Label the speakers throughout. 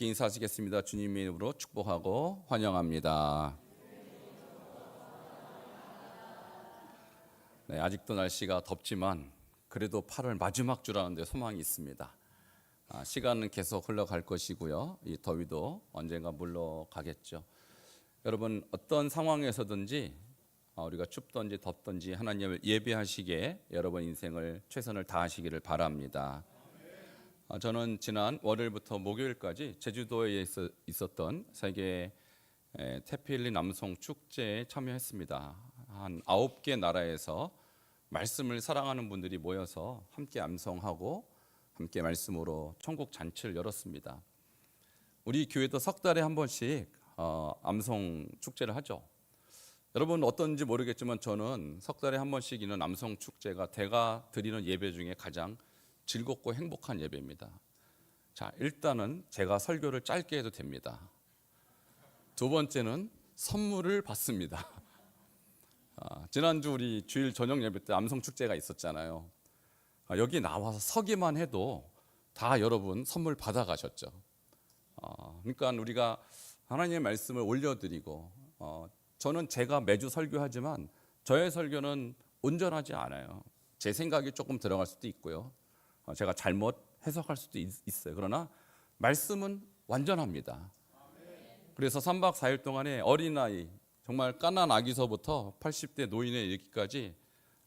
Speaker 1: 인사하시겠습니다. 주님의 이름으로 축복하고 환영합니다. 네, 아직도 날씨가 덥지만 그래도 8월 마지막 주라는데 소망이 있습니다. 시간은 계속 흘러갈 것이고요. 이 더위도 언젠가 물러가겠죠. 여러분, 어떤 상황에서든지 우리가 춥든지 덥든지 하나님을 예배하시기에 여러분 인생을 최선을 다하시기를 바랍니다. 저는 지난 월요일부터 목요일까지 제주도에 있었던 세계 태필리 남성 축제에 참여했습니다. 한 9개 나라에서 말씀을 사랑하는 분들이 모여서 함께 암송하고 함께 말씀으로 천국 잔치를 열었습니다. 우리 교회도 석 달에 한 번씩 암송 축제를 하죠. 여러분 어떤지 모르겠지만 저는 석 달에 한 번씩 있는 암송 축제가 제가 드리는 예배 중에 가장 즐겁고 행복한 예배입니다. 자, 일단은 제가 설교를 짧게 해도 됩니다. 두 번째는 선물을 받습니다. 지난주 우리 주일 저녁 예배 때 암송 축제가 있었잖아요. 여기 나와서 서기만 해도 다 여러분 선물 받아가셨죠. 그러니까 우리가 하나님의 말씀을 올려드리고 저는 제가 매주 설교하지만 저의 설교는 온전하지 않아요. 제 생각이 조금 들어갈 수도 있고요. 제가 잘못 해석할 수도 있어요. 그러나 말씀은 완전합니다. 그래서 3박 4일 동안에 어린아이 정말 깐난 아기서부터 80대 노인에 이르기까지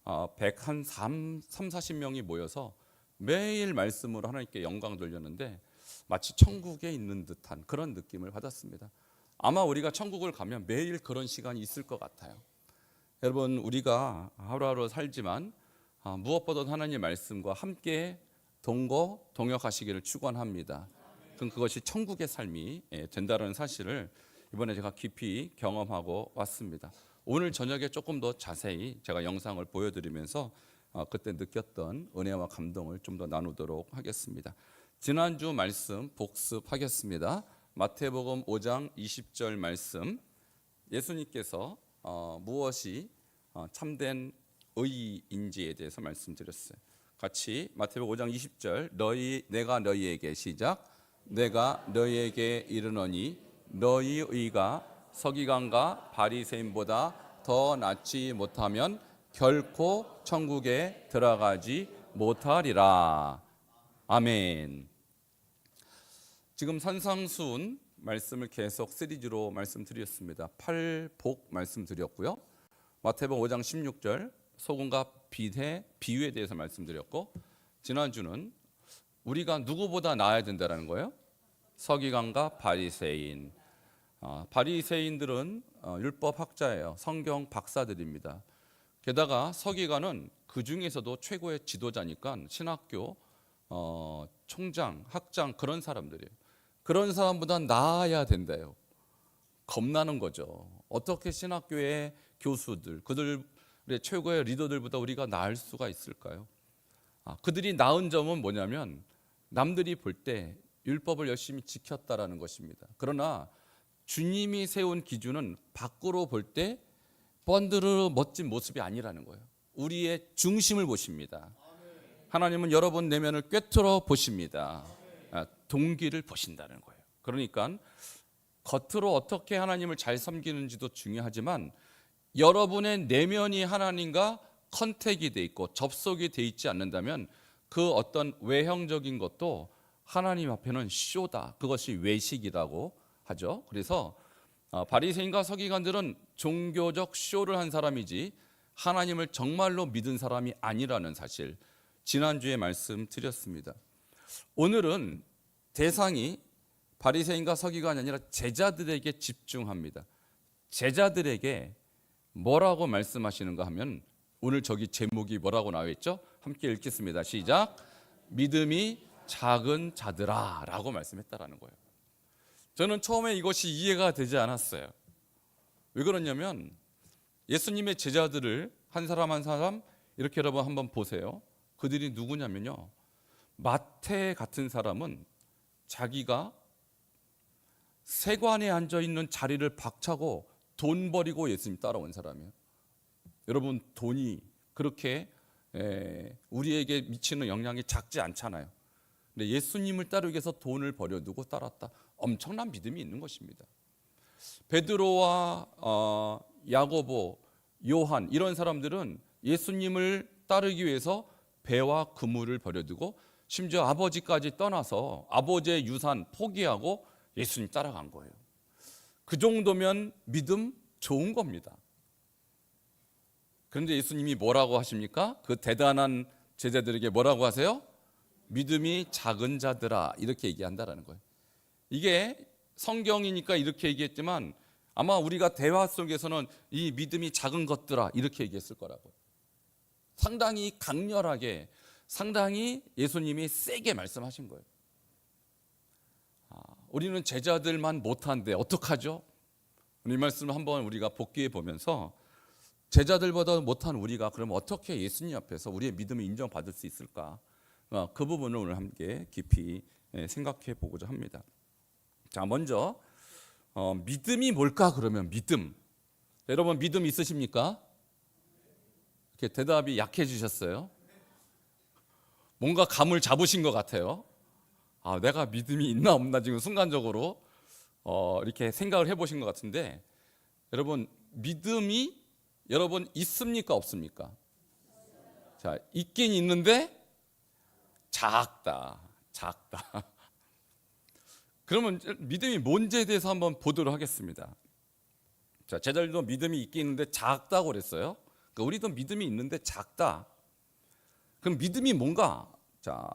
Speaker 1: 130-40명이 모여서 매일 말씀으로 하나님께 영광 돌렸는데 마치 천국에 있는 듯한 그런 느낌을 받았습니다. 아마 우리가 천국을 가면 매일 그런 시간이 있을 것 같아요. 여러분 우리가 하루하루 살지만 무엇보다도 하나님의 말씀과 함께 동역하시기를 축원합니다. 그럼 그것이 천국의 삶이 된다는 사실을 이번에 제가 깊이 경험하고 왔습니다. 오늘 저녁에 조금 더 자세히 제가 영상을 보여드리면서 그때 느꼈던 은혜와 감동을 좀 더 나누도록 하겠습니다. 지난주 말씀 복습하겠습니다. 마태복음 5장 20절 말씀, 예수님께서 무엇이 참된 의인지에 대해서 말씀드렸어요. 같이 마태복음 5장 20절 내가 너희에게 시작 내가 너희에게 이르노니 너희 의가 서기관과 바리새인보다 더 낫지 못하면 결코 천국에 들어가지 못하리라. 아멘. 지금 산상수훈 말씀을 계속 시리즈로 말씀드렸습니다. 8복 말씀드렸고요. 마태복음 5장 16절 소금과 비유에 대해서 말씀드렸고, 지난주는 우리가 누구보다 나아야 된다는 거예요. 서기관과 바리새인. 바리새인들은 율법학자예요. 성경 박사들입니다. 게다가 서기관은 그 중에서도 최고의 지도자니까 신학교 총장, 학장 그런 사람들이에요. 그런 사람보다 나아야 된대요. 겁나는 거죠. 어떻게 신학교의 교수들, 그들의 최고의 리더들보다 우리가 나을 수가 있을까요? 그들이 나은 점은 뭐냐면 남들이 볼 때 율법을 열심히 지켰다라는 것입니다. 그러나 주님이 세운 기준은 밖으로 볼 때 번드르 멋진 모습이 아니라는 거예요. 우리의 중심을 보십니다. 하나님은 여러분 내면을 꿰뚫어 보십니다. 동기를 보신다는 거예요. 그러니까 겉으로 어떻게 하나님을 잘 섬기는지도 중요하지만 여러분의 내면이 하나님과 컨택이 돼 있고 접속이 돼 있지 않는다면 그 어떤 외형적인 것도 하나님 앞에는 쇼다. 그것이 외식이라고 하죠. 그래서 바리새인과 서기관들은 종교적 쇼를 한 사람이지 하나님을 정말로 믿은 사람이 아니라는 사실 지난주에 말씀드렸습니다. 오늘은 대상이 바리새인과 서기관이 아니라 제자들에게 집중합니다. 제자들에게 뭐라고 말씀하시는가 하면 오늘 저기 제목이 뭐라고 나와 있죠? 함께 읽겠습니다. 시작. 믿음이 작은 자들아 라고 말씀했다라는 거예요. 저는 처음에 이것이 이해가 되지 않았어요. 왜 그러냐면 예수님의 제자들을 한 사람 한 사람 이렇게 여러분 한번 보세요. 그들이 누구냐면요, 마태 같은 사람은 자기가 세관에 앉아있는 자리를 박차고 돈 버리고 예수님 따라온 사람이에요. 여러분 돈이 그렇게 우리에게 미치는 영향이 작지 않잖아요. 근데 예수님을 따르기 위해서 돈을 버려두고 따랐다. 엄청난 믿음이 있는 것입니다. 베드로와 야고보, 요한 이런 사람들은 예수님을 따르기 위해서 배와 그물을 버려두고 심지어 아버지까지 떠나서 아버지의 유산 포기하고 예수님 따라간 거예요. 그 정도면 믿음 좋은 겁니다. 그런데 예수님이 뭐라고 하십니까? 그 대단한 제자들에게 뭐라고 하세요? 믿음이 작은 자들아, 이렇게 얘기한다라는 거예요. 이게 성경이니까 이렇게 얘기했지만 아마 우리가 대화 속에서는 이 믿음이 작은 것들아 이렇게 얘기했을 거라고요. 상당히 강렬하게, 상당히 예수님이 세게 말씀하신 거예요. 우리는 제자들만 못한데 어떡하죠? 이 말씀을 한번 우리가 복기해 보면서 제자들보다 못한 우리가 그럼 어떻게 예수님 앞에서 우리의 믿음을 인정받을 수 있을까? 그 부분을 오늘 함께 깊이 생각해 보고자 합니다. 자, 먼저 믿음이 뭘까? 그러면 믿음. 여러분 믿음 있으십니까? 이렇게 대답이 약해지셨어요. 뭔가 감을 잡으신 것 같아요. 내가 믿음이 있나 없나 지금 순간적으로 이렇게 생각을 해보신 것 같은데, 여러분 믿음이 여러분 있습니까 없습니까? 자, 있긴 있는데 작다. 그러면 믿음이 뭔지에 대해서 한번 보도록 하겠습니다. 자, 제자들도 믿음이 있긴 있는데 작다고 그랬어요. 그러니까 우리도 믿음이 있는데 작다. 그럼 믿음이 뭔가? 자,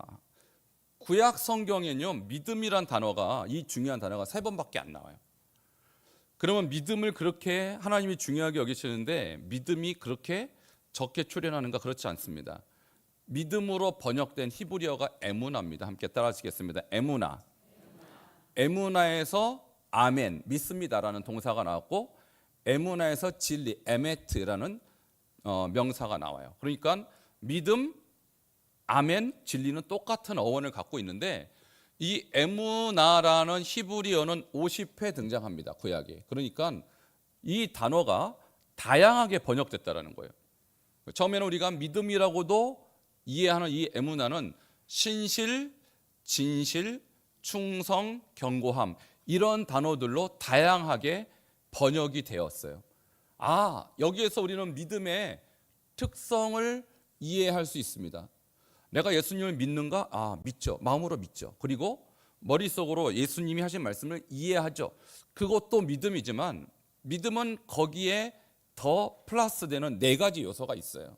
Speaker 1: 구약 성경에는요, 믿음이란 단어가, 이 중요한 단어가 3번밖에 안 나와요. 그러면 믿음을 그렇게 하나님이 중요하게 여기시는데 믿음이 그렇게 적게 출현하는가? 그렇지 않습니다. 믿음으로 번역된 히브리어가 에무나입니다. 함께 따라하시겠습니다. 에무나. 에무나에서 아멘, 믿습니다라는 동사가 나왔고, 에무나에서 진리, 에메트라는 명사가 나와요. 그러니까 믿음, 아멘, 진리는 똑같은 어원을 갖고 있는데 이 에무나라는 히브리어는 50회 등장합니다. 구약에. 그러니까 이 단어가 다양하게 번역됐다라는 거예요. 처음에는 우리가 믿음이라고도 이해하는 이 에무나는 신실, 진실, 충성, 견고함 이런 단어들로 다양하게 번역이 되었어요. 여기에서 우리는 믿음의 특성을 이해할 수 있습니다. 내가 예수님을 믿는가? 믿죠. 마음으로 믿죠. 그리고 머릿속으로 예수님이 하신 말씀을 이해하죠. 그것도 믿음이지만 믿음은 거기에 더 플러스되는 4가지 요소가 있어요.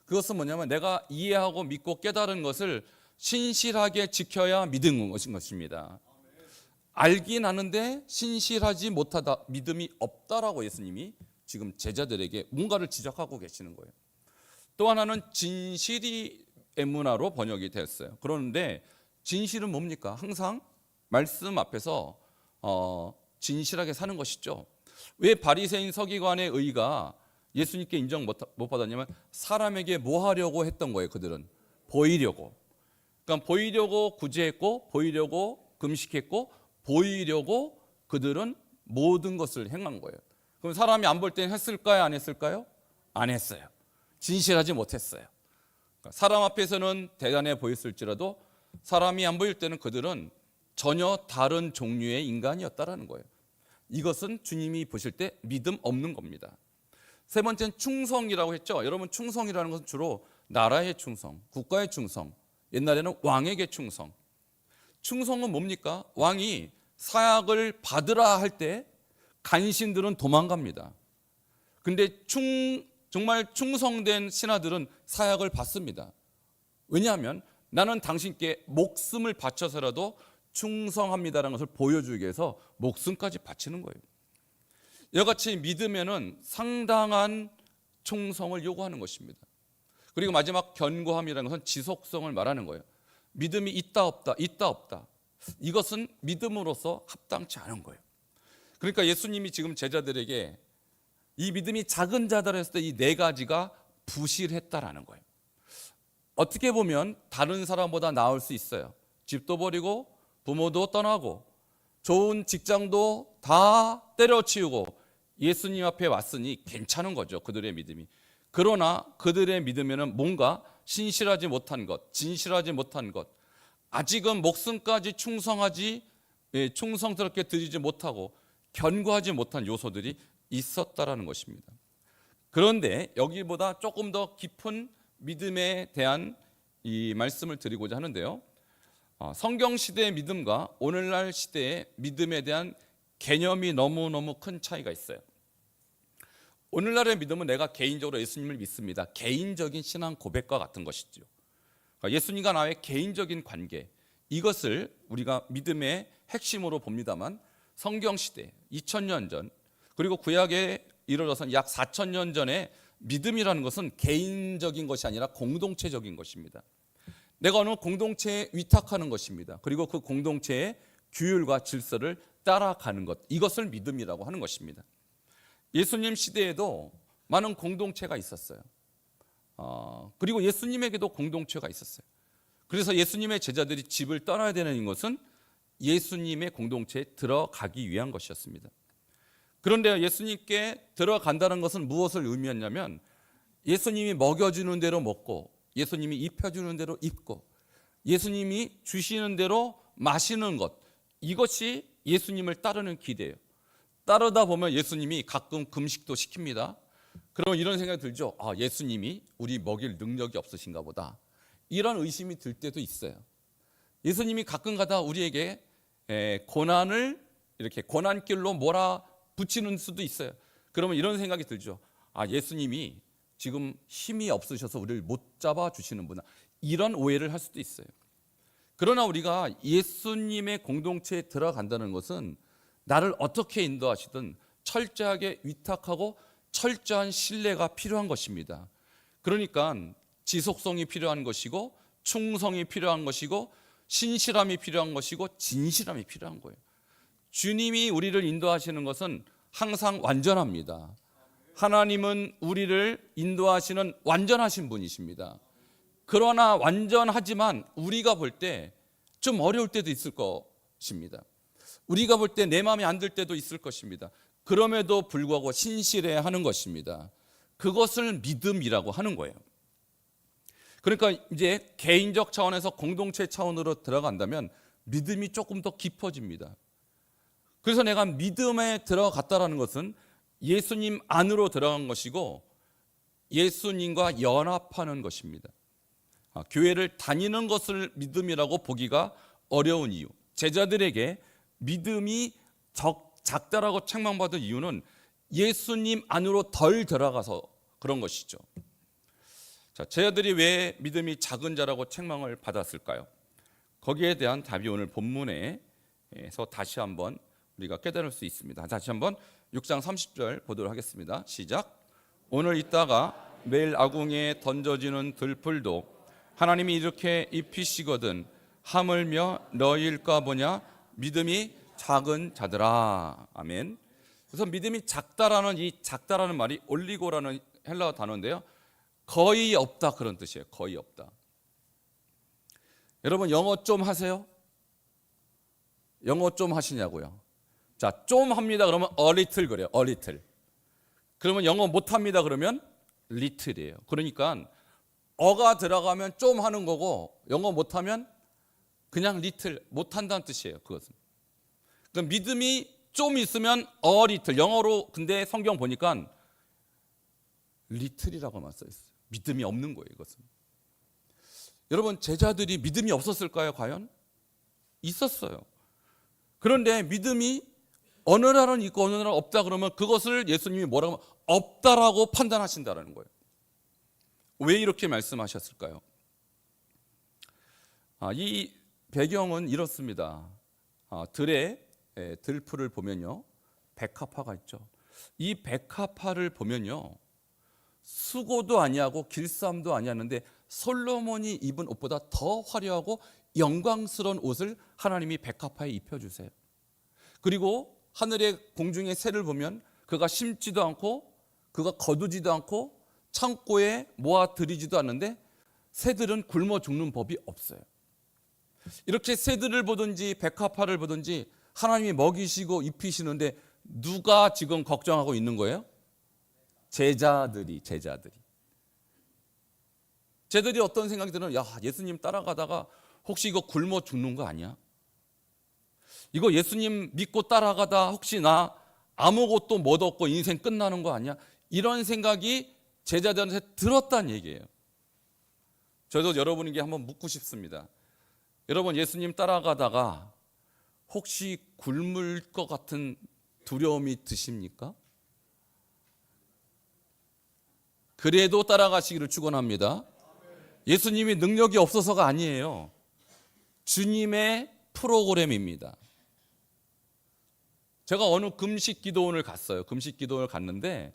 Speaker 1: 그것은 뭐냐면 내가 이해하고 믿고 깨달은 것을 신실하게 지켜야 믿는 것입니다. 알긴 아는데 신실하지 못하다, 믿음이 없다라고 예수님이 지금 제자들에게 뭔가를 지적하고 계시는 거예요. 또 하나는 진실이 에무나로 번역이 됐어요. 그런데 진실은 뭡니까? 항상 말씀 앞에서 진실하게 사는 것이죠. 왜 바리새인 서기관의 의가 예수님께 인정 못 받았냐면 사람에게 뭐 하려고 했던 거예요. 그들은 보이려고. 그러니까 보이려고 구제했고, 보이려고 금식했고, 보이려고 그들은 모든 것을 행한 거예요. 그럼 사람이 안 볼 때는 했을까요? 안 했을까요? 안 했어요. 진실하지 못했어요. 사람 앞에서는 대단해 보였을지라도 사람이 안 보일 때는 그들은 전혀 다른 종류의 인간이었다라는 거예요. 이것은 주님이 보실 때 믿음 없는 겁니다. 3번째는 충성이라고 했죠. 여러분 충성이라는 것은 주로 나라의 충성, 국가의 충성, 옛날에는 왕에게 충성. 충성은 뭡니까? 왕이 사약을 받으라 할 때 간신들은 도망갑니다. 근데 정말 충성된 신하들은 사약을 받습니다. 왜냐하면 나는 당신께 목숨을 바쳐서라도 충성합니다라는 것을 보여주기 위해서 목숨까지 바치는 거예요. 이같이 믿음에는 상당한 충성을 요구하는 것입니다. 그리고 마지막 견고함이라는 것은 지속성을 말하는 거예요. 믿음이 있다 없다, 있다 없다. 이것은 믿음으로서 합당치 않은 거예요. 그러니까 예수님이 지금 제자들에게 이 믿음이 작은 자들 했을 때 이 4가지가 부실했다라는 거예요. 어떻게 보면 다른 사람보다 나을 수 있어요. 집도 버리고 부모도 떠나고 좋은 직장도 다 때려치우고 예수님 앞에 왔으니 괜찮은 거죠. 그들의 믿음이. 그러나 그들의 믿음에는 뭔가 신실하지 못한 것, 진실하지 못한 것, 아직은 목숨까지 충성하지 충성스럽게 드리지 못하고 견고하지 못한 요소들이 있었다라는 것입니다. 그런데 여기보다 조금 더 깊은 믿음에 대한 이 말씀을 드리고자 하는데요. 성경 시대의 믿음과 오늘날 시대의 믿음에 대한 개념이 너무너무 큰 차이가 있어요. 오늘날의 믿음은 내가 개인적으로 예수님을 믿습니다. 개인적인 신앙 고백과 같은 것이죠. 예수님과 나의 개인적인 관계, 이것을 우리가 믿음의 핵심으로 봅니다만 성경 시대 2000년 전 그리고 구약에 이르러선 약 4000년 전에 믿음이라는 것은 개인적인 것이 아니라 공동체적인 것입니다. 내가 어느 공동체에 위탁하는 것입니다. 그리고 그 공동체의 규율과 질서를 따라가는 것, 이것을 믿음이라고 하는 것입니다. 예수님 시대에도 많은 공동체가 있었어요. 그리고 예수님에게도 공동체가 있었어요. 그래서 예수님의 제자들이 집을 떠나야 되는 것은 예수님의 공동체에 들어가기 위한 것이었습니다. 그런데 예수님께 들어간다는 것은 무엇을 의미했냐면 예수님이 먹여주는 대로 먹고 예수님이 입혀주는 대로 입고 예수님이 주시는 대로 마시는 것, 이것이 예수님을 따르는 길이에요. 따르다 보면 예수님이 가끔 금식도 시킵니다. 그러면 이런 생각이 들죠. 예수님이 우리 먹일 능력이 없으신가 보다. 이런 의심이 들 때도 있어요. 예수님이 가끔 가다 우리에게 고난을 이렇게 고난길로 몰아붙이는 수도 있어요. 그러면 이런 생각이 들죠. 예수님이 지금 힘이 없으셔서 우리를 못 잡아주시는구나. 이런 오해를 할 수도 있어요. 그러나 우리가 예수님의 공동체에 들어간다는 것은 나를 어떻게 인도하시든 철저하게 위탁하고 철저한 신뢰가 필요한 것입니다. 그러니까 지속성이 필요한 것이고 충성이 필요한 것이고 신실함이 필요한 것이고 진실함이 필요한 거예요. 주님이 우리를 인도하시는 것은 항상 완전합니다. 하나님은 우리를 인도하시는 완전하신 분이십니다. 그러나 완전하지만 우리가 볼 때 좀 어려울 때도 있을 것입니다. 우리가 볼 때 내 마음에 안 들 때도 있을 것입니다. 그럼에도 불구하고 신실해야 하는 것입니다. 그것을 믿음이라고 하는 거예요. 그러니까 이제 개인적 차원에서 공동체 차원으로 들어간다면 믿음이 조금 더 깊어집니다. 그래서 내가 믿음에 들어갔다라는 것은 예수님 안으로 들어간 것이고 예수님과 연합하는 것입니다. 교회를 다니는 것을 믿음이라고 보기가 어려운 이유, 제자들에게 믿음이 작다라고 책망받은 이유는 예수님 안으로 덜 들어가서 그런 것이죠. 제자들이 왜 믿음이 작은 자라고 책망을 받았을까요? 거기에 대한 답이 오늘 본문에서 다시 한번 우리가 깨달을 수 있습니다. 다시 한번 6장 30절 보도록 하겠습니다. 시작. 오늘 있다가 매일 아궁이에 던져지는 들풀도 하나님이 이렇게 입히시거든 하물며 너희일까 보냐 믿음이 작은 자들아. 아멘. 그래서 믿음이 작다라는 이 작다라는 말이 올리고라는 헬라어 단어인데요. 거의 없다 그런 뜻이에요. 거의 없다. 여러분 영어 좀 하세요? 영어 좀 하시냐고요? 자, 좀 합니다 그러면 a little 그래요. a little. 그러면 영어 못 합니다 그러면 little이에요. 그러니까 어가 들어가면 좀 하는 거고 영어 못 하면 그냥 little 못 한다는 뜻이에요. 그것은. 그러니까 믿음이 좀 있으면 a little. 영어로 근데 성경 보니까 little이라고만 써 있어요. 믿음이 없는 거예요, 이것은. 여러분 제자들이 믿음이 없었을까요, 과연? 있었어요. 그런데 믿음이 어느 날은 있고 어느 날은 없다 그러면 그것을 예수님이 뭐라고 하면 없다라고 판단하신다는 거예요. 왜 이렇게 말씀하셨을까요? 이 배경은 이렇습니다. 들에 들풀을 보면요, 백합화가 있죠. 이 백합화를 보면요, 수고도 아니하고 길쌈도 아니하는데 솔로몬이 입은 옷보다 더 화려하고 영광스러운 옷을 하나님이 백합화에 입혀주세요. 그리고 하늘의 공중의 새를 보면 그가 심지도 않고 그가 거두지도 않고 창고에 모아들이지도 않는데 새들은 굶어 죽는 법이 없어요. 이렇게 새들을 보든지 백합화를 보든지 하나님이 먹이시고 입히시는데 누가 지금 걱정하고 있는 거예요? 제자들이. 쟤들이 어떤 생각이 드는, 야, 예수님 따라가다가 혹시 이거 굶어 죽는 거 아니야? 이거 예수님 믿고 따라가다 혹시 나 아무것도 못 얻고 인생 끝나는 거 아니야? 이런 생각이 제자들한테 들었다는 얘기예요. 저도 여러분에게 한번 묻고 싶습니다. 여러분, 예수님 따라가다가 혹시 굶을 것 같은 두려움이 드십니까? 그래도 따라가시기를 축원합니다. 예수님이 능력이 없어서가 아니에요. 주님의 프로그램입니다. 제가 어느 금식 기도원을 갔어요. 금식 기도원을 갔는데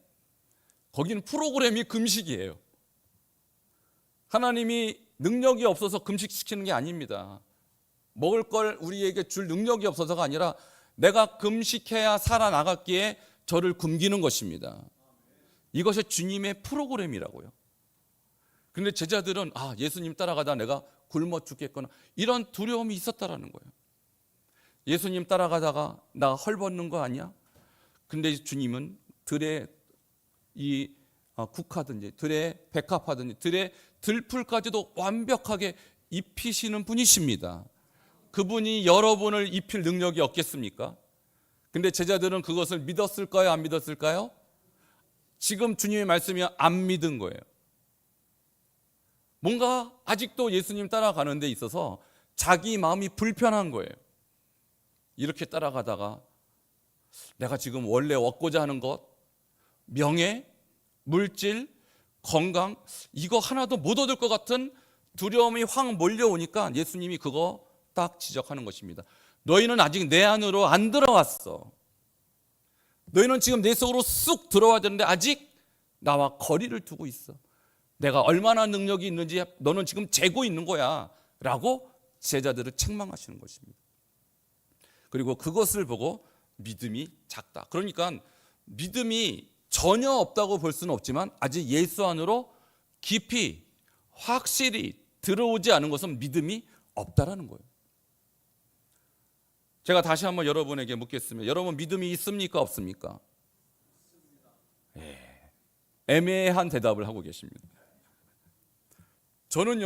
Speaker 1: 거기는 프로그램이 금식이에요. 하나님이 능력이 없어서 금식시키는 게 아닙니다. 먹을 걸 우리에게 줄 능력이 없어서가 아니라 내가 금식해야 살아나갔기에 저를 굶기는 것입니다. 이것이 주님의 프로그램이라고요. 그런데 제자들은 예수님 따라가다 내가 굶어 죽겠거나 이런 두려움이 있었다라는 거예요. 예수님 따라가다가 나 헐벗는 거 아니야? 근데 주님은 들에 국하든지 들에 백합하든지 들에 들풀까지도 완벽하게 입히시는 분이십니다. 그분이 여러분을 입힐 능력이 없겠습니까? 근데 제자들은 그것을 믿었을까요? 안 믿었을까요? 지금 주님의 말씀이 안 믿은 거예요. 뭔가 아직도 예수님 따라가는 데 있어서 자기 마음이 불편한 거예요. 이렇게 따라가다가 내가 지금 원래 얻고자 하는 것, 명예, 물질, 건강, 이거 하나도 못 얻을 것 같은 두려움이 확 몰려오니까 예수님이 그거 딱 지적하는 것입니다. 너희는 아직 내 안으로 안 들어왔어. 너희는 지금 내 속으로 쑥 들어와야 되는데 아직 나와 거리를 두고 있어. 내가 얼마나 능력이 있는지 너는 지금 재고 있는 거야 라고 제자들을 책망하시는 것입니다. 그리고 그것을 보고 믿음이 작다. 그러니까 믿음이 전혀 없다고 볼 수는 없지만 아직 예수 안으로 깊이 확실히 들어오지 않은 것은 믿음이 없다라는 거예요. 제가 다시 한번 여러분에게 묻겠습니다. 여러분 믿음이 있습니까? 없습니까? 애매한 대답을 하고 계십니다. 저는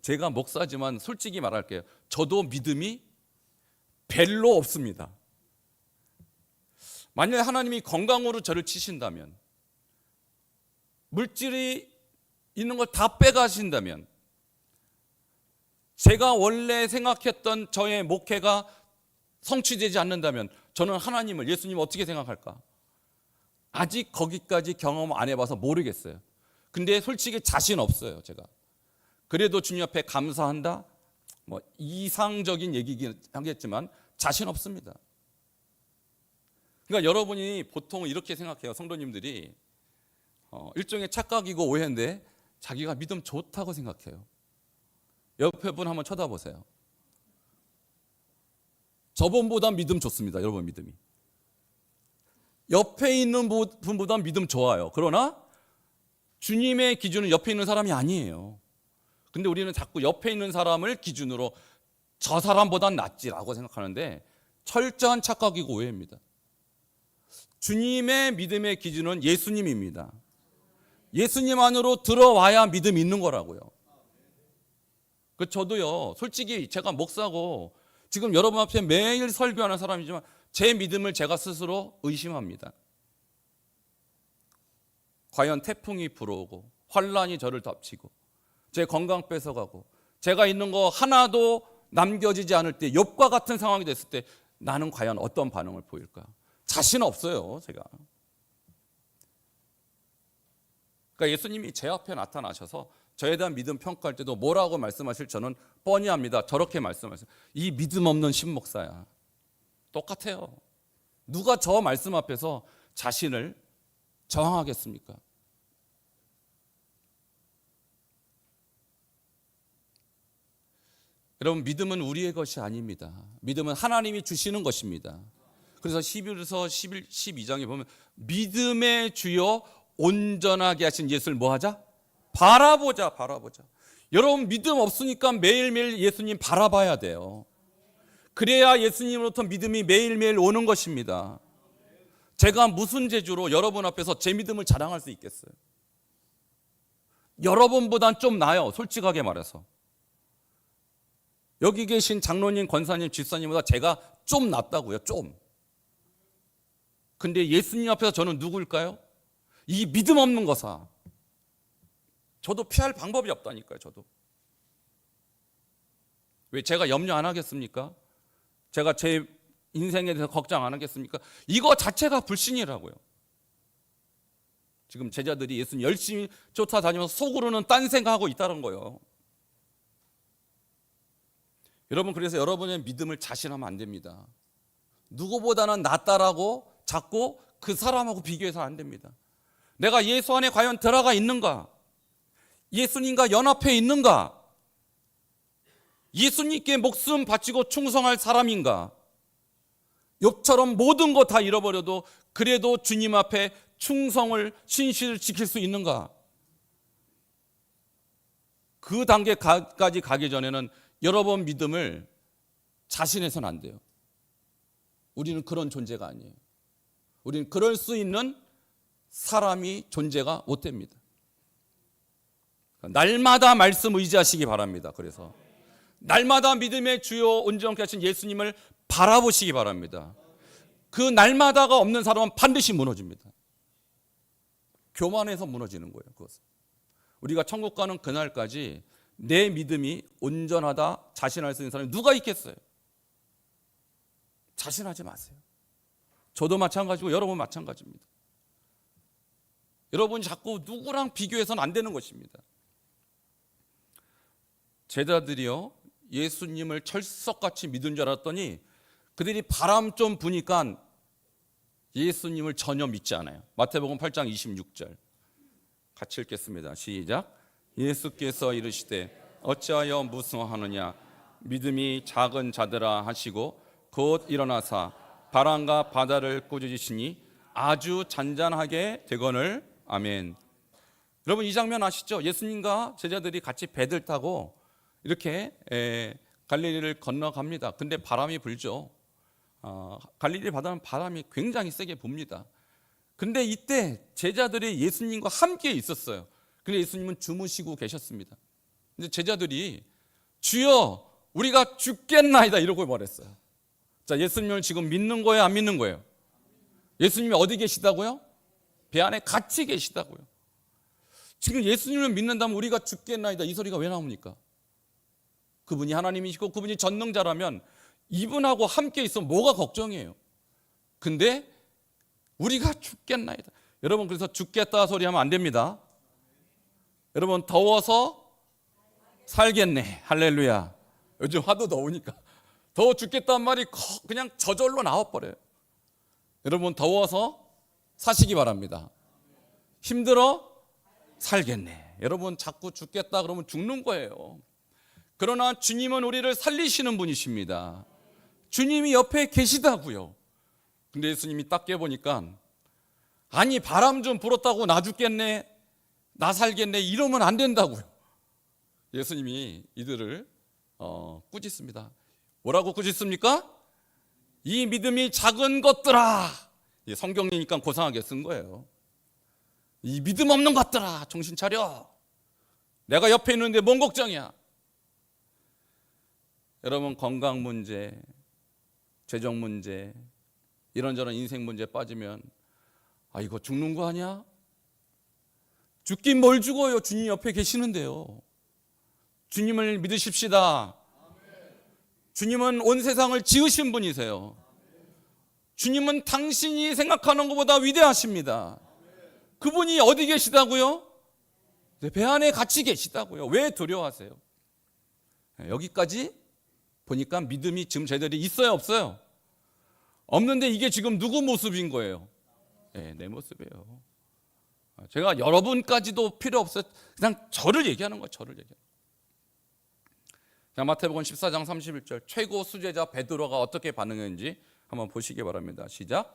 Speaker 1: 제가 목사지만 솔직히 말할게요. 저도 믿음이 별로 없습니다. 만약에 하나님이 건강으로 저를 치신다면, 물질이 있는 걸 다 빼가신다면, 제가 원래 생각했던 저의 목회가 성취되지 않는다면 저는 하나님을, 예수님을 어떻게 생각할까? 아직 거기까지 경험 안 해봐서 모르겠어요. 근데 솔직히 자신 없어요, 제가. 그래도 주님 앞에 감사한다? 뭐 이상적인 얘기긴 하겠지만 자신 없습니다. 그러니까 여러분이 보통 이렇게 생각해요. 성도님들이 일종의 착각이고 오해인데 자기가 믿음 좋다고 생각해요. 옆에 분 한번 쳐다보세요. 저분보다 믿음 좋습니다. 여러분 믿음이. 옆에 있는 분보다 믿음 좋아요. 그러나 주님의 기준은 옆에 있는 사람이 아니에요. 근데 우리는 자꾸 옆에 있는 사람을 기준으로 저 사람보단 낫지라고 생각하는데 철저한 착각이고 오해입니다. 주님의 믿음의 기준은 예수님입니다. 예수님 안으로 들어와야 믿음이 있는 거라고요. 저도요, 솔직히 제가 목사고 지금 여러분 앞에 매일 설교하는 사람이지만 제 믿음을 제가 스스로 의심합니다. 과연 태풍이 불어오고 환란이 저를 덮치고 제 건강 뺏어가고 제가 있는 거 하나도 남겨지지 않을 때, 욥과 같은 상황이 됐을 때 나는 과연 어떤 반응을 보일까? 자신 없어요, 제가. 그러니까 예수님이 제 앞에 나타나셔서 저에 대한 믿음 평가할 때도 뭐라고 말씀하실 저는 뻔히 합니다. 저렇게 말씀하세요. 이 믿음 없는 신목사야. 똑같아요. 누가 저 말씀 앞에서 자신을 저항하겠습니까? 여러분, 믿음은 우리의 것이 아닙니다. 믿음은 하나님이 주시는 것입니다. 그래서 11서 12장에 보면 믿음의 주여 온전하게 하신 예수를 뭐 하자? 바라보자. 여러분 믿음 없으니까 매일매일 예수님 바라봐야 돼요. 그래야 예수님으로부터 믿음이 매일매일 오는 것입니다. 제가 무슨 재주로 여러분 앞에서 제 믿음을 자랑할 수 있겠어요? 여러분보단 좀 나아요, 솔직하게 말해서. 여기 계신 장로님, 권사님, 집사님보다 제가 좀 낫다고요. 좀. 근데 예수님 앞에서 저는 누구일까요? 이 믿음 없는 거사. 저도 피할 방법이 없다니까요. 저도. 왜 제가 염려 안 하겠습니까? 제가 제 인생에 대해서 걱정 안 하겠습니까? 이거 자체가 불신이라고요. 지금 제자들이 예수님 열심히 쫓아다니면서 속으로는 딴 생각하고 있다는 거예요. 여러분, 그래서 여러분의 믿음을 자신하면 안 됩니다. 누구보다는 낫다라고 자꾸 그 사람하고 비교해서는 안 됩니다. 내가 예수 안에 과연 들어가 있는가? 예수님과 연합해 있는가? 예수님께 목숨 바치고 충성할 사람인가? 욥처럼 모든 거 다 잃어버려도 그래도 주님 앞에 충성을 신실을 지킬 수 있는가? 그 단계까지 가기 전에는 여러분 믿음을 자신해서는 안 돼요. 우리는 그런 존재가 아니에요. 우리는 그럴 수 있는 사람이 존재가 못 됩니다. 날마다 말씀 의지하시기 바랍니다. 그래서 날마다 믿음의 주요 온전케 하신 예수님을 바라보시기 바랍니다. 그 날마다가 없는 사람은 반드시 무너집니다. 교만해서 무너지는 거예요. 그것은. 우리가 천국 가는 그날까지 내 믿음이 온전하다 자신할 수 있는 사람이 누가 있겠어요? 자신하지 마세요. 저도 마찬가지고 여러분 마찬가지입니다. 여러분이 자꾸 누구랑 비교해서는 안 되는 것입니다. 제자들이요, 예수님을 철석같이 믿은 줄 알았더니 그들이 바람 좀 부니까 예수님을 전혀 믿지 않아요. 마태복음 8장 26절 같이 읽겠습니다. 시작. 예수께서 이르시되 어찌하여 무서워하느냐 믿음이 작은 자들아 하시고 곧 일어나사 바람과 바다를 꾸짖으시니 아주 잔잔하게 되거늘. 아멘. 여러분, 이 장면 아시죠? 예수님과 제자들이 같이 배들 타고 이렇게 갈릴리를 건너갑니다. 근데 바람이 불죠. 갈릴리 바다는 바람이 굉장히 세게 붑니다. 근데 이때 제자들이 예수님과 함께 있었어요. 근데 예수님은 주무시고 계셨습니다. 근데 제자들이 주여 우리가 죽겠나이다 이러고 말했어요. 자, 예수님을 지금 믿는 거예요, 안 믿는 거예요? 예수님이 어디 계시다고요? 배 안에 같이 계시다고요. 지금 예수님을 믿는다면 우리가 죽겠나이다 이 소리가 왜 나옵니까? 그분이 하나님이시고 그분이 전능자라면 이분하고 함께 있으면 뭐가 걱정이에요? 근데 우리가 죽겠나이다. 여러분, 그래서 죽겠다 소리 하면 안 됩니다. 여러분, 더워서 살겠네. 할렐루야. 요즘 하도 더우니까 더워 죽겠다는 말이 그냥 저절로 나와버려요. 여러분, 더워서 사시기 바랍니다. 힘들어 살겠네. 여러분, 자꾸 죽겠다 그러면 죽는 거예요. 그러나 주님은 우리를 살리시는 분이십니다. 주님이 옆에 계시다고요. 근데 예수님이 딱 깨보니까 아니 바람 좀 불었다고 나 죽겠네 나 살겠네 이러면 안 된다고요. 예수님이 이들을 꾸짖습니다. 뭐라고 꾸짖습니까? 이 믿음이 작은 것들아. 성경이니까 고상하게 쓴 거예요. 이 믿음 없는 것들아 정신 차려. 내가 옆에 있는데 뭔 걱정이야. 여러분, 건강 문제, 재정 문제, 이런저런 인생 문제에 빠지면 아 이거 죽는 거 아니야? 죽긴 뭘 죽어요. 주님 옆에 계시는데요. 주님을 믿으십시다. 주님은 온 세상을 지으신 분이세요. 주님은 당신이 생각하는 것보다 위대하십니다. 그분이 어디 계시다고요? 배 안에 같이 계시다고요. 왜 두려워하세요? 여기까지 보니까 믿음이 지금 제자들이 있어요, 없어요? 없는데 이게 지금 누구 모습인 거예요? 네, 내 모습이에요. 제가 여러분까지도 필요 없어요. 그냥 저를 얘기하는 거예요. 저를 얘기하는 거예요. 자, 마태복음 14장 31절 최고 수제자 베드로가 어떻게 반응했는지 한번 보시기 바랍니다. 시작.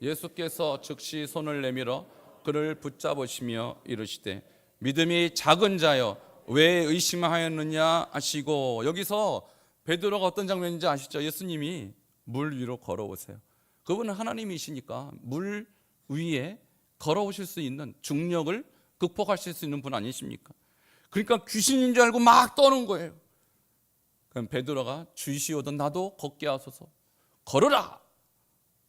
Speaker 1: 예수께서 즉시 손을 내밀어 그를 붙잡으시며 이르시되 믿음이 작은 자여 왜 의심하였느냐 하시고. 여기서 베드로가 어떤 장면인지 아시죠? 예수님이 물 위로 걸어오세요. 그분은 하나님이시니까 물 위에 걸어오실 수 있는 중력을 극복하실 수 있는 분 아니십니까? 그러니까 귀신인 줄 알고 막 떠는 거예요. 그럼 베드로가 주시오던 나도 걷게 하소서. 걸어라.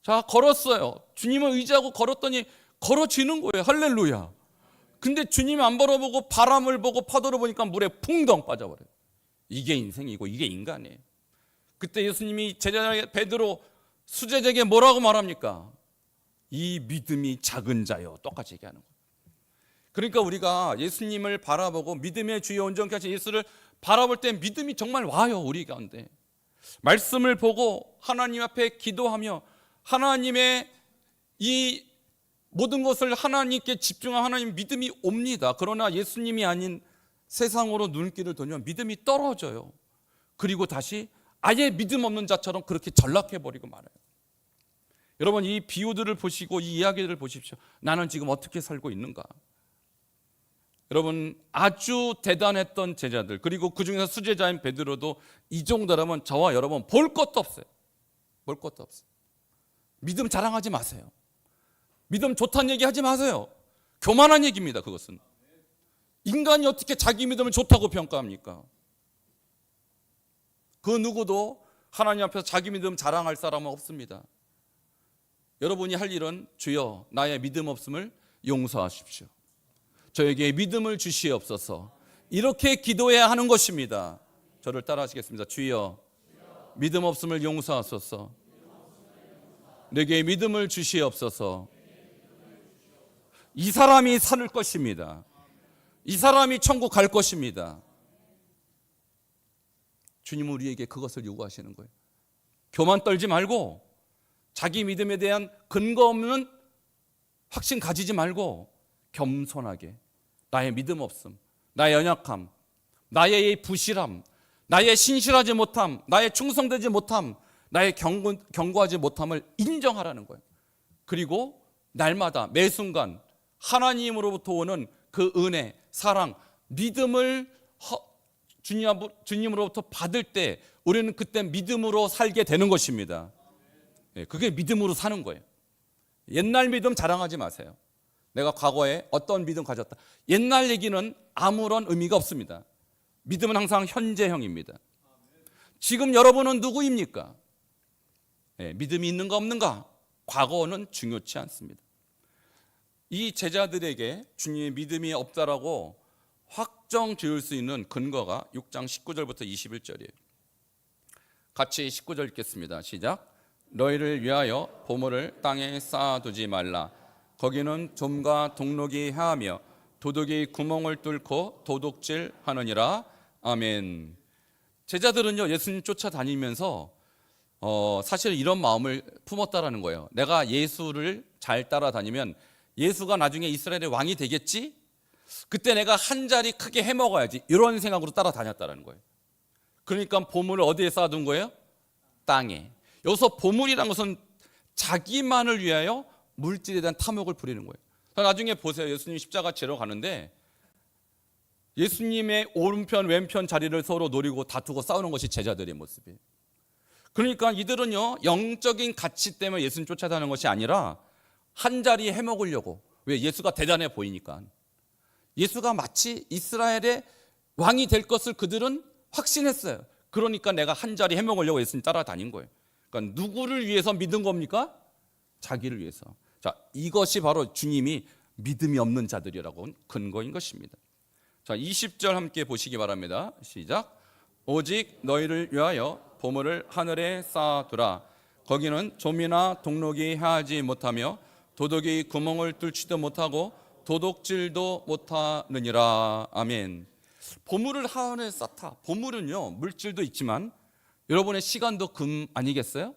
Speaker 1: 자, 걸었어요. 주님을 의지하고 걸었더니 걸어지는 거예요. 할렐루야. 근데 주님 안 바라보고 바람을 보고 파도를 보니까 물에 풍덩 빠져버려요. 이게 인생이고 이게 인간이에요. 그때 예수님이 제자에게 베드로 수제자에게 뭐라고 말합니까? 이 믿음이 작은 자요. 똑같이 얘기하는 거예요. 그러니까 우리가 예수님을 바라보고 믿음의 주여 온전케 하신 예수를 바라볼 때 믿음이 정말 와요. 우리 가운데 말씀을 보고 하나님 앞에 기도하며 하나님의 이 모든 것을 하나님께 집중한 하나님 믿음이 옵니다. 그러나 예수님이 아닌 세상으로 눈길을 돌리면 믿음이 떨어져요. 그리고 다시 아예 믿음 없는 자처럼 그렇게 전락해버리고 말아요. 여러분, 이 비유들을 보시고 이 이야기들을 보십시오. 나는 지금 어떻게 살고 있는가? 여러분, 아주 대단했던 제자들, 그리고 그 중에서 수제자인 베드로도 이 정도라면 저와 여러분 볼 것도 없어요. 볼 것도 없어요. 믿음 자랑하지 마세요. 믿음 좋다는 얘기 하지 마세요. 교만한 얘기입니다. 그것은 인간이 어떻게 자기 믿음을 좋다고 평가합니까? 그 누구도 하나님 앞에서 자기 믿음 자랑할 사람은 없습니다. 여러분이 할 일은 주여 나의 믿음 없음을 용서하십시오. 저에게 믿음을 주시옵소서. 이렇게 기도해야 하는 것입니다. 저를 따라하시겠습니다. 주여 믿음 없음을 용서하소서. 내게 믿음을 주시옵소서. 이 사람이 살 것입니다. 이 사람이 천국 갈 것입니다. 주님은 우리에게 그것을 요구하시는 거예요. 교만 떨지 말고 자기 믿음에 대한 근거 없는 확신 가지지 말고 겸손하게 나의 믿음 없음, 나의 연약함, 나의 이 부실함, 나의 신실하지 못함, 나의 충성되지 못함, 나의 견고하지 못함을 인정하라는 거예요. 그리고 날마다 매 순간 하나님으로부터 오는 그 은혜, 사랑, 믿음을 주님으로부터 받을 때 우리는 그때 믿음으로 살게 되는 것입니다. 그게 믿음으로 사는 거예요. 옛날 믿음 자랑하지 마세요. 내가 과거에 어떤 믿음 가졌다. 옛날 얘기는 아무런 의미가 없습니다. 믿음은 항상 현재형입니다. 지금 여러분은 누구입니까? 믿음이 있는가 없는가? 과거는 중요치 않습니다. 이 제자들에게 주님의 믿음이 없다라고 확정 지을 수 있는 근거가 6장 19절부터 21절이에요. 같이 19절 읽겠습니다. 시작. 너희를 위하여 보물을 땅에 쌓아두지 말라. 거기는 좀과 동록이 해하며 도둑이 구멍을 뚫고 도둑질하느니라. 아멘. 제자들은요 예수님 쫓아다니면서 사실 이런 마음을 품었다라는 거예요. 내가 예수를 잘 따라다니면 예수가 나중에 이스라엘의 왕이 되겠지? 그때 내가 한 자리 크게 해먹어야지. 이런 생각으로 따라다녔다는 거예요. 그러니까 보물을 어디에 쌓아둔 거예요? 땅에. 여기서 보물이란 것은 자기만을 위하여 물질에 대한 탐욕을 부리는 거예요. 나중에 보세요. 예수님 십자가 지러 가는데 예수님의 오른편 왼편 자리를 서로 노리고 다투고 싸우는 것이 제자들의 모습이에요. 그러니까 이들은요 영적인 가치 때문에 예수님 쫓아다니는 것이 아니라 한 자리에 해먹으려고. 왜? 예수가 대단해 보이니까. 예수가 마치 이스라엘의 왕이 될 것을 그들은 확신했어요. 그러니까 내가 한 자리 해먹으려고 예수님 따라다닌 거예요. 그러니까 누구를 위해서 믿은 겁니까? 자기를 위해서. 자, 이것이 바로 주님이 믿음이 없는 자들이라고 근거인 것입니다. 자, 20절 함께 보시기 바랍니다. 시작. 오직 너희를 위하여 보물을 하늘에 쌓아두라. 거기는 좀이나 동록이 해하지 못하며 도둑이 구멍을 뚫지도 못하고 도둑질도 못하느니라. 아멘. 보물을 하늘에 쌓다. 보물은요 물질도 있지만 여러분의 시간도 금 아니겠어요?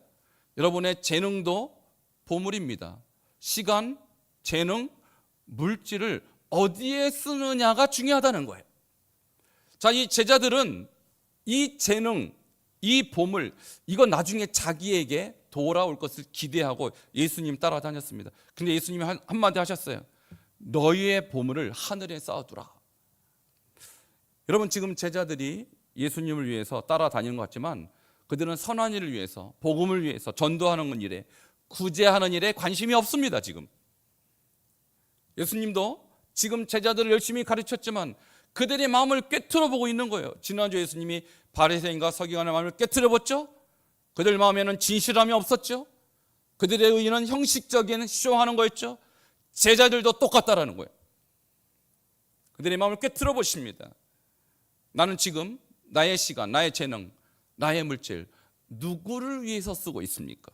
Speaker 1: 여러분의 재능도 보물입니다. 시간, 재능, 물질을 어디에 쓰느냐가 중요하다는 거예요. 자, 이 제자들은 이 재능, 이 보물, 이건 나중에 자기에게 돌아올 것을 기대하고 예수님 따라다녔습니다. 근데 예수님이 한마디 하셨어요. 너희의 보물을 하늘에 쌓아두라. 여러분, 지금 제자들이 예수님을 위해서 따라다니는 것 같지만 그들은 선한 일을 위해서, 복음을 위해서 전도하는 일에, 구제하는 일에 관심이 없습니다. 지금 예수님도 지금 제자들을 열심히 가르쳤지만 그들의 마음을 꿰뚫어 보고 있는 거예요. 지난주 예수님이 바리새인과 서기관의 마음을 꿰뚫어 봤죠. 그들 마음에는 진실함이 없었죠. 그들의 의의는 형식적인 쇼하는 거였죠. 제자들도 똑같다라는 거예요. 그들의 마음을 꿰뚫어 보십니다. 나는 지금 나의 시간, 나의 재능, 나의 물질 누구를 위해서 쓰고 있습니까?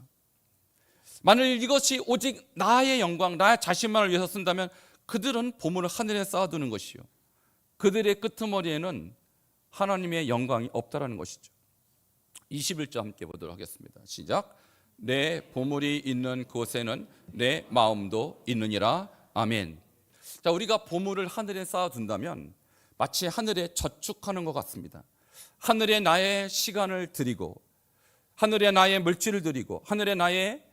Speaker 1: 만일 이것이 오직 나의 영광, 나의 자신만을 위해서 쓴다면 그들은 보물을 하늘에 쌓아두는 것이요, 그들의 끄트머리에는 하나님의 영광이 없다라는 것이죠. 21절 함께 보도록 하겠습니다. 시작. 내 보물이 있는 곳에는 내 마음도 있느니라. 아멘. 자, 우리가 보물을 하늘에 쌓아둔다면 마치 하늘에 저축하는 것 같습니다. 하늘에 나의 시간을 드리고, 하늘에 나의 물질을 드리고, 하늘에 나의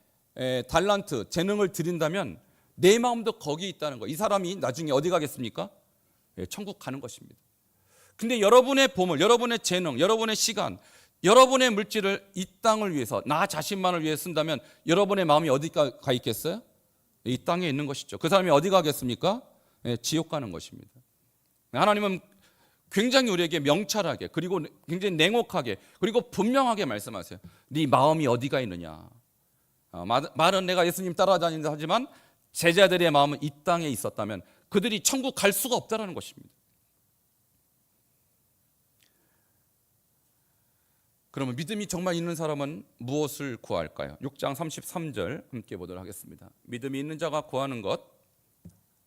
Speaker 1: 달란트, 재능을 드린다면 내 마음도 거기 있다는 거. 이 사람이 나중에 어디 가겠습니까? 천국 가는 것입니다. 근데 여러분의 보물, 여러분의 재능, 여러분의 시간, 여러분의 물질을 이 땅을 위해서, 나 자신만을 위해 쓴다면 여러분의 마음이 어디 가 있겠어요? 이 땅에 있는 것이죠. 그 사람이 어디 가겠습니까? 지옥 가는 것입니다. 하나님은 굉장히 우리에게 명찰하게, 그리고 굉장히 냉혹하게, 그리고 분명하게 말씀하세요. 네 마음이 어디가 있느냐. 말은 내가 예수님 따라다닌다 하지만 제자들의 마음은 이 땅에 있었다면 그들이 천국 갈 수가 없다는 것입니다. 그러면 믿음이 정말 있는 사람은 무엇을 구할까요? 6장 33절 함께 보도록 하겠습니다. 믿음이 있는 자가 구하는 것,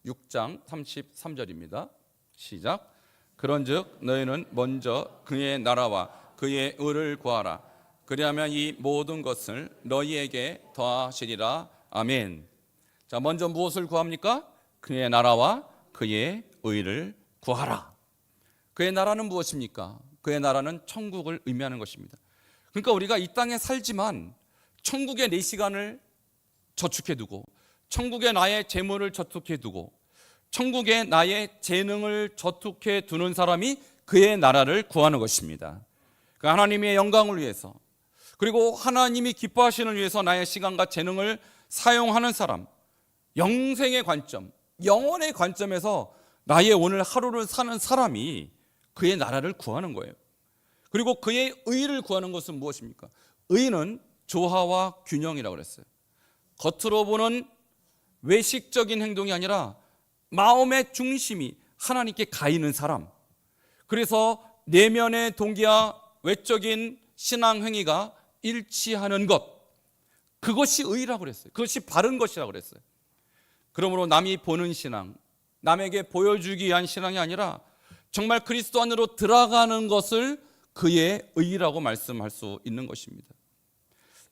Speaker 1: 6장 33절입니다. 시작. 그런즉 너희는 먼저 그의 나라와 그의 의를 구하라. 그리하면 이 모든 것을 너희에게 더하시리라. 아멘. 자, 먼저 무엇을 구합니까? 그의 나라와 그의 의를 구하라. 그의 나라는 무엇입니까? 그의 나라는 천국을 의미하는 것입니다. 그러니까 우리가 이 땅에 살지만 천국에 내 시간을 저축해두고, 천국에 나의 재물을 저축해두고, 천국에 나의 재능을 저축해두는 사람이 그의 나라를 구하는 것입니다. 그 하나님의 영광을 위해서, 그리고 하나님이 기뻐하시는 위해서 나의 시간과 재능을 사용하는 사람, 영생의 관점, 영원의 관점에서 나의 오늘 하루를 사는 사람이 그의 나라를 구하는 거예요. 그리고 그의 의를 구하는 것은 무엇입니까? 의는 조화와 균형이라고 그랬어요. 겉으로 보는 외식적인 행동이 아니라 마음의 중심이 하나님께 가 있는 사람, 그래서 내면의 동기와 외적인 신앙 행위가 일치하는 것, 그것이 의라고 그랬어요. 그것이 바른 것이라고 그랬어요. 그러므로 남이 보는 신앙, 남에게 보여주기 위한 신앙이 아니라 정말 그리스도 안으로 들어가는 것을 그의 의라고 말씀할 수 있는 것입니다.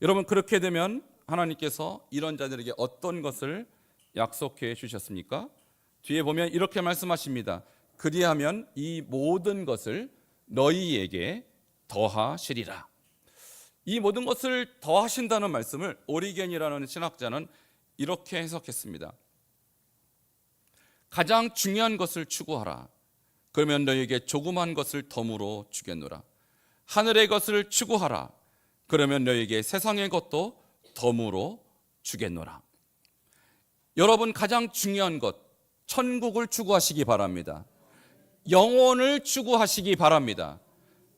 Speaker 1: 여러분, 그렇게 되면 하나님께서 이런 자들에게 어떤 것을 약속해 주셨습니까? 뒤에 보면 이렇게 말씀하십니다. 그리하면 이 모든 것을 너희에게 더하시리라. 이 모든 것을 더하신다는 말씀을 오리겐이라는 신학자는 이렇게 해석했습니다. 가장 중요한 것을 추구하라. 그러면 너희에게 조그만 것을 덤으로 주겠노라. 하늘의 것을 추구하라. 그러면 너희에게 세상의 것도 덤으로 주겠노라. 여러분, 가장 중요한 것, 천국을 추구하시기 바랍니다. 영혼을 추구하시기 바랍니다.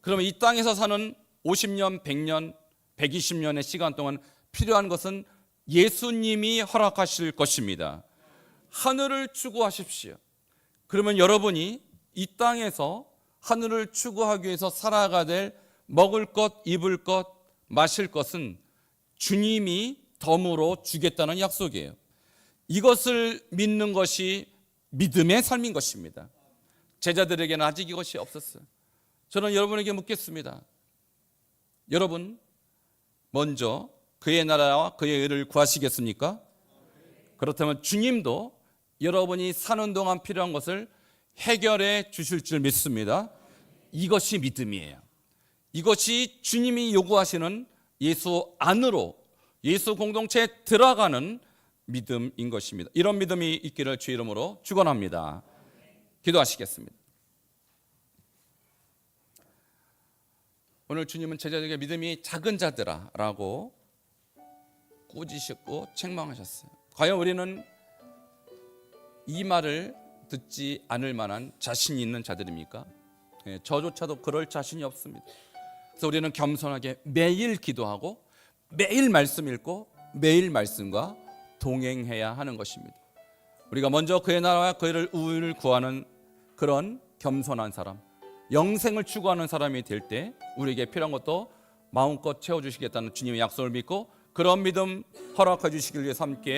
Speaker 1: 그러면 이 땅에서 사는 50년, 100년, 120년의 시간 동안 필요한 것은 예수님이 허락하실 것입니다. 하늘을 추구하십시오. 그러면 여러분이 이 땅에서 하늘을 추구하기 위해서 살아가야 될 먹을 것, 입을 것, 마실 것은 주님이 덤으로 주겠다는 약속이에요. 이것을 믿는 것이 믿음의 삶인 것입니다. 제자들에게는 아직 이것이 없었어요. 저는 여러분에게 묻겠습니다. 여러분, 먼저 그의 나라와 그의 의를 구하시겠습니까? 그렇다면 주님도 여러분이 사는 동안 필요한 것을 해결해 주실 줄 믿습니다. 이것이 믿음이에요. 이것이 주님이 요구하시는 예수 안으로, 예수 공동체에 들어가는 믿음인 것입니다. 이런 믿음이 있기를 주 이름으로 축원합니다. 기도하시겠습니다. 오늘 주님은 제자들에게 믿음이 작은 자들아 라고 꾸짖으셨고 책망하셨어요. 과연 우리는 이 말을 듣지 않을 만한 자신이 있는 자들입니까? 예, 저조차도 그럴 자신이 없습니다. 그래서 우리는 겸손하게 매일 기도하고 매일 말씀 읽고 매일 말씀과 동행해야 하는 것입니다. 우리가 먼저 그의 나라와 그의 의를 구하는 그런 겸손한 사람, 영생을 추구하는 사람이 될 때 우리에게 필요한 것도 마음껏 채워주시겠다는 주님의 약속을 믿고 그런 믿음 허락해 주시길 위해서 함께